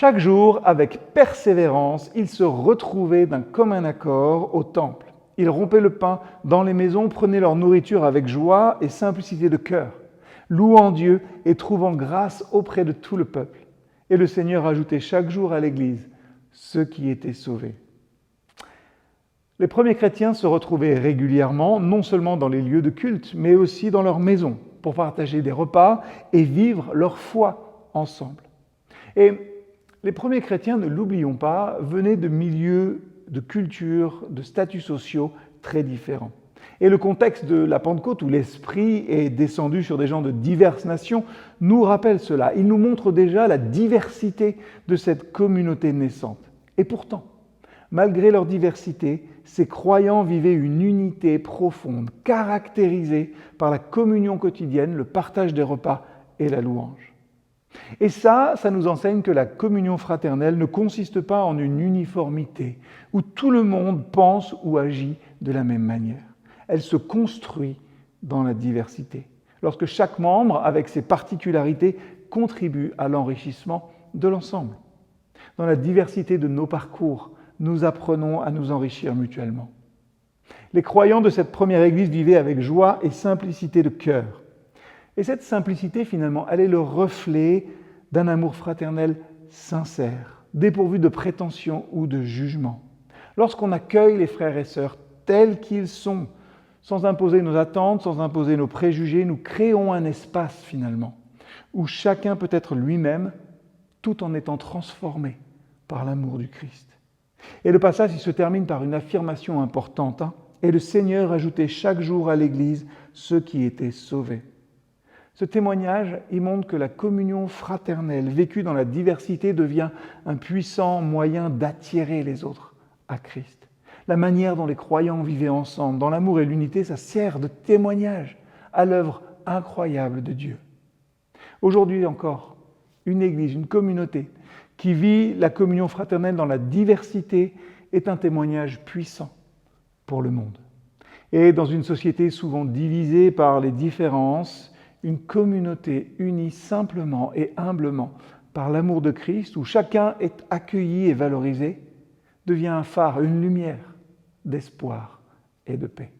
Chaque jour, avec persévérance, ils se retrouvaient d'un commun accord au temple. Ils rompaient le pain dans les maisons, prenaient leur nourriture avec joie et simplicité de cœur, louant Dieu et trouvant grâce auprès de tout le peuple. Et le Seigneur ajoutait chaque jour à l'Église ceux qui étaient sauvés. Les premiers chrétiens se retrouvaient régulièrement, non seulement dans les lieux de culte, mais aussi dans leurs maisons, pour partager des repas et vivre leur foi ensemble. Et les premiers chrétiens, ne l'oublions pas, venaient de milieux, de cultures, de statuts sociaux très différents. Et le contexte de la Pentecôte, où l'Esprit est descendu sur des gens de diverses nations, nous rappelle cela. Il nous montre déjà la diversité de cette communauté naissante. Et pourtant, malgré leur diversité, ces croyants vivaient une unité profonde, caractérisée par la communion quotidienne, le partage des repas et la louange. Et ça nous enseigne que la communion fraternelle ne consiste pas en une uniformité, où tout le monde pense ou agit de la même manière. Elle se construit dans la diversité, lorsque chaque membre, avec ses particularités, contribue à l'enrichissement de l'ensemble. Dans la diversité de nos parcours, nous apprenons à nous enrichir mutuellement. Les croyants de cette première Église vivaient avec joie et simplicité de cœur. Et cette simplicité, finalement, elle est le reflet d'un amour fraternel sincère, dépourvu de prétention ou de jugement. Lorsqu'on accueille les frères et sœurs tels qu'ils sont, sans imposer nos attentes, sans imposer nos préjugés, nous créons un espace, finalement, où chacun peut être lui-même, tout en étant transformé par l'amour du Christ. Et le passage, il se termine par une affirmation importante. Et le Seigneur ajoutait chaque jour à l'Église ceux qui étaient sauvés. Ce témoignage, il montre que la communion fraternelle, vécue dans la diversité, devient un puissant moyen d'attirer les autres à Christ. La manière dont les croyants vivaient ensemble, dans l'amour et l'unité, ça sert de témoignage à l'œuvre incroyable de Dieu. Aujourd'hui encore, une Église, une communauté qui vit la communion fraternelle dans la diversité est un témoignage puissant pour le monde. Et dans une société souvent divisée par les différences, une communauté unie simplement et humblement par l'amour de Christ, où chacun est accueilli et valorisé, devient un phare, une lumière d'espoir et de paix.